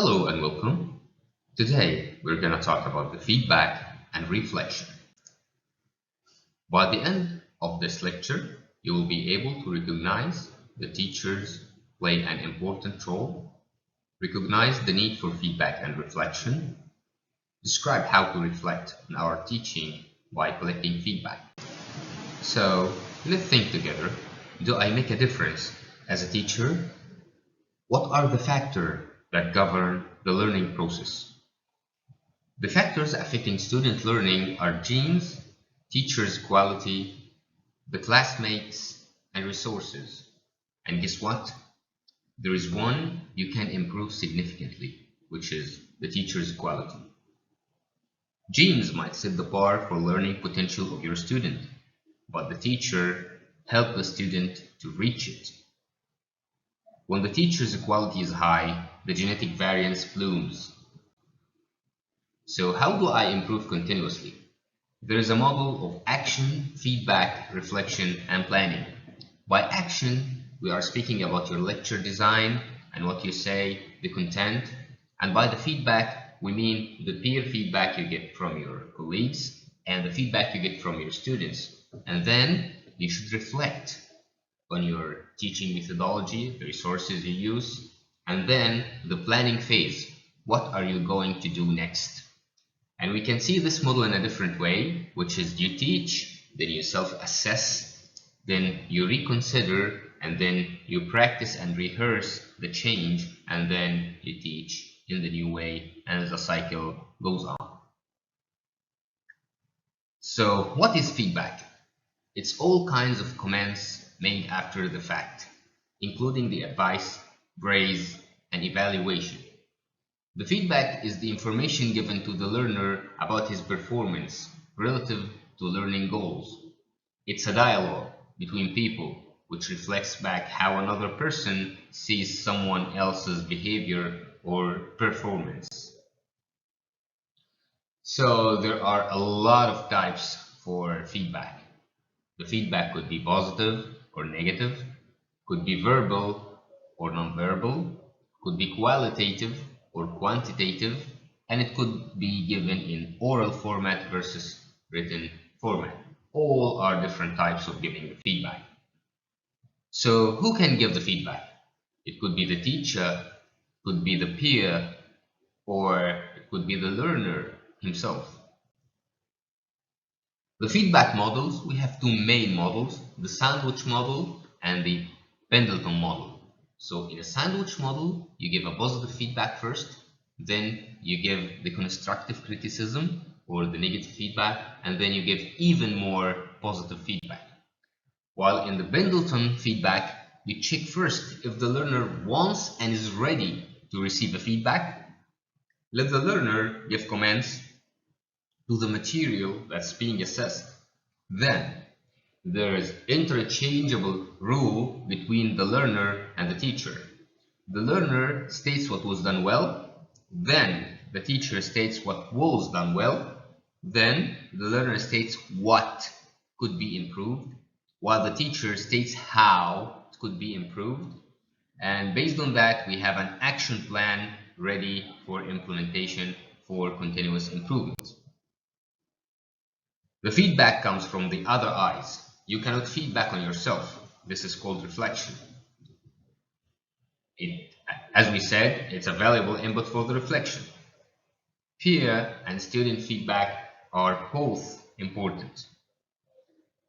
Hello and welcome. Today we're going to talk about the feedback and reflection. By the end of this lecture, you will be able to recognize the teachers play an important role, recognize the need for feedback and reflection, describe how to reflect on our teaching by collecting feedback. So let's think together. Do I make a difference as a teacher? What are the factors that govern the learning process? The factors affecting student learning are genes, teachers' quality, the classmates, and resources. And guess what? There is one you can improve significantly, which is the teacher's quality. Genes might set the bar for learning potential of your student, but the teacher helps the student to reach it. When the teacher's quality is high, the genetic variance blooms. So how do I improve continuously? There is a model of action, feedback, reflection, and planning. By action, we are speaking about your lecture design and what you say, the content. And by the feedback, we mean the peer feedback you get from your colleagues and the feedback you get from your students. And then you should reflect on your teaching methodology, the resources you use, and then the planning phase. What are you going to do next? And we can see this model in a different way, which is you teach, then you self-assess, then you reconsider, and then you practice and rehearse the change, and then you teach in the new way, and the cycle goes on. So what is feedback? It's all kinds of comments made after the fact, including the advice, praise, and evaluation. The feedback is the information given to the learner about his performance relative to learning goals. It's a dialogue between people which reflects back how another person sees someone else's behavior or performance. So there are a lot of types for feedback. The feedback could be positive or negative, could be verbal or nonverbal, could be qualitative or quantitative, and it could be given in oral format versus written format. All are different types of giving the feedback. So who can give the feedback? It could be the teacher, could be the peer, or it could be the learner himself. The feedback models, we have two main models, the sandwich model and the Pendleton model. So in a sandwich model, you give a positive feedback first, then you give the constructive criticism or the negative feedback, and then you give even more positive feedback. While in the Pendleton feedback, you check first if the learner wants and is ready to receive the feedback. Let the learner give comments to the material that's being assessed. Then there is interchangeable rule between the learner and the teacher. The learner states what was done well, then the teacher states what was done well, then the learner states what could be improved, while the teacher states how it could be improved. And based on that, we have an action plan ready for implementation for continuous improvement. The feedback comes from the other eyes. You cannot feedback on yourself. This is called reflection. As we said, it's a valuable input for the reflection. Peer and student feedback are both important.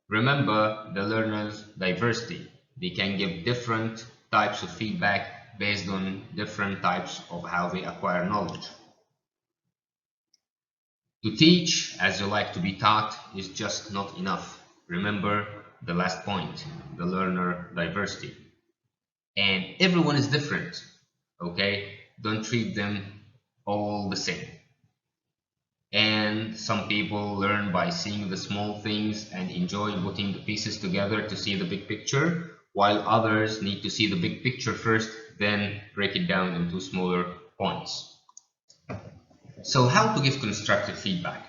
Remember the learner's diversity. They can give different types of feedback based on different types of how they acquire knowledge. To teach as you like to be taught is just not enough. Remember the last point, the learner diversity. And everyone is different, okay? Don't treat them all the same. And some people learn by seeing the small things and enjoy putting the pieces together to see the big picture, while others need to see the big picture first, then break it down into smaller points. So how to give constructive feedback?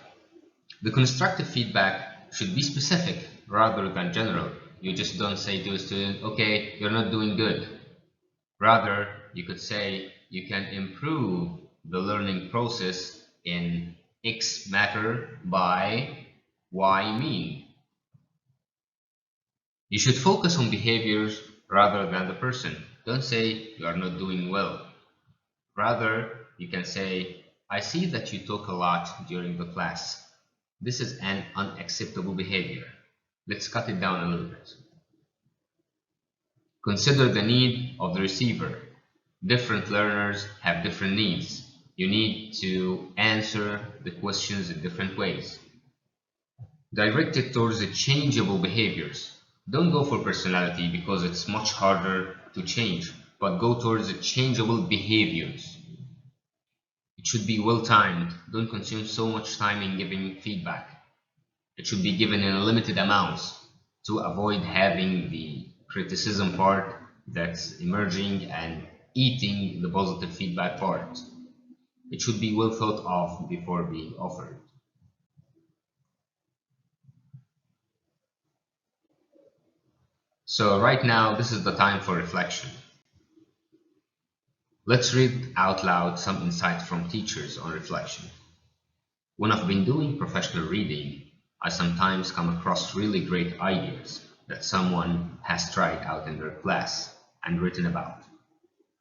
The constructive feedback should be specific rather than general. You just don't say to a student, okay, you're not doing good. Rather, you could say you can improve the learning process in X matter by Y mean. You should focus on behaviors rather than the person. Don't say you are not doing well. Rather, you can say, I see that you talk a lot during the class. This is an unacceptable behavior. Let's cut it down a little bit. Consider the need of the receiver. Different learners have different needs. You need to answer the questions in different ways. Direct it towards the changeable behaviors. Don't go for personality because it's much harder to change, but go towards the changeable behaviors. It should be well timed. Don't consume so much time in giving feedback. It should be given in limited amounts to avoid having the criticism part that's emerging and eating the positive feedback part. It should be well thought of before being offered. So right now, this is the time for reflection. Let's read out loud some insights from teachers on reflection. When I've been doing professional reading, I sometimes come across really great ideas that someone has tried out in their class and written about.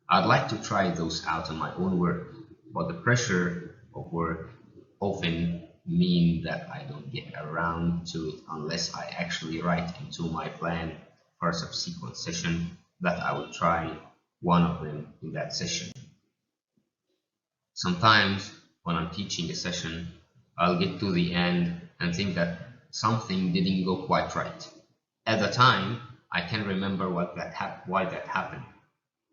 I'd like to try those out on my own work, but the pressure of work often mean that I don't get around to it unless I actually write into my plan for a subsequent session that I will try one of them in that session. Sometimes when I'm teaching a session, I'll get to the end and think that something didn't go quite right. At the time, I can remember why that happened.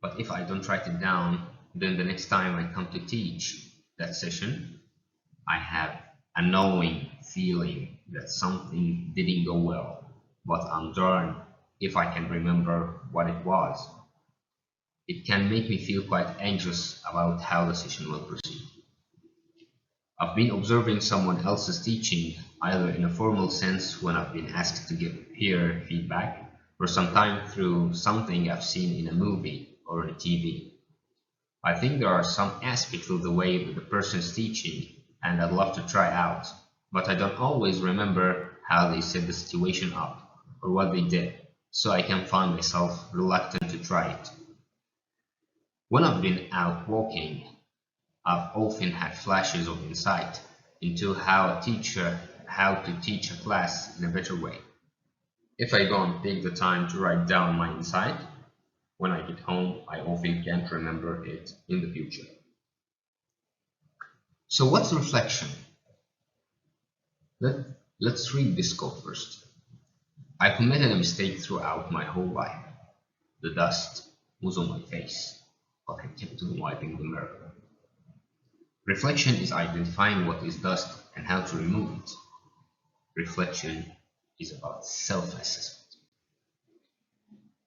But if I don't write it down, then the next time I come to teach that session, I have a knowing feeling that something didn't go well. But I'm darned if I can remember what it was. It can make me feel quite anxious about how the session will proceed. I've been observing someone else's teaching, either in a formal sense when I've been asked to give peer feedback, or sometimes through something I've seen in a movie or on TV. I think there are some aspects of the way that the person's teaching and I'd love to try out, but I don't always remember how they set the situation up or what they did, so I can find myself reluctant to try it. When I've been out walking, I've often had flashes of insight into how to teach a class in a better way. If I don't take the time to write down my insight, when I get home, I often can't remember it in the future. So what's reflection? Let's read this quote first. I committed a mistake throughout my whole life. The dust was on my face, but I kept on wiping the mirror. Reflection is identifying what is dust and how to remove it. Reflection is about self-assessment.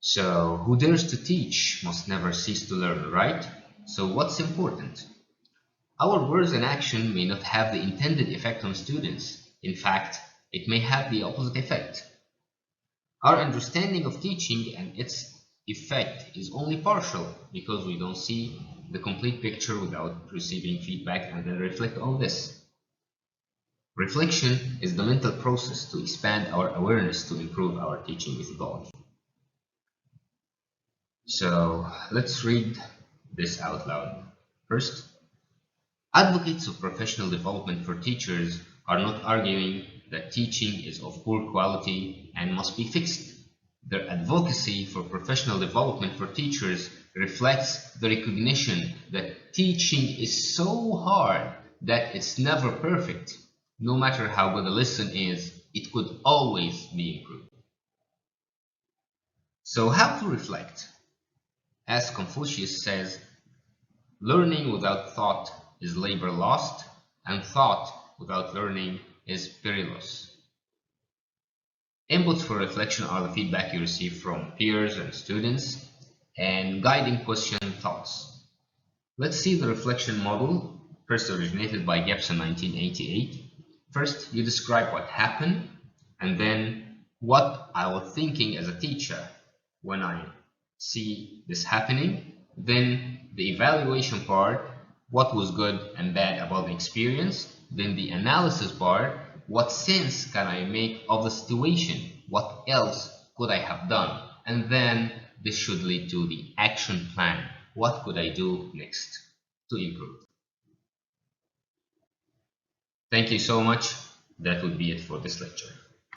So, who dares to teach must never cease to learn, right? So what's important? Our words and action may not have the intended effect on students. In fact, it may have the opposite effect. Our understanding of teaching and its effect is only partial because we don't see the complete picture without receiving feedback and then reflect on this. Reflection is the mental process to expand our awareness to improve our teaching methodology. So let's read this out loud. First, advocates of professional development for teachers are not arguing that teaching is of poor quality and must be fixed. Their advocacy for professional development for teachers reflects the recognition that teaching is so hard that it's never perfect. No matter how good a lesson is, it could always be improved. So how to reflect? As Confucius says, learning without thought is labor lost, and thought without learning is perilous. Inputs for reflection are the feedback you receive from peers and students, and guiding question thoughts. Let's see the reflection model, first originated by Gibbs in 1988. First, you describe what happened, and then what I was thinking as a teacher when I see this happening, Then the evaluation part, what was good and bad about the experience. Then the analysis part, what sense can I make of the situation? What else could I have done? And then this should lead to the action plan. What could I do next to improve? Thank you so much. That would be it for this lecture.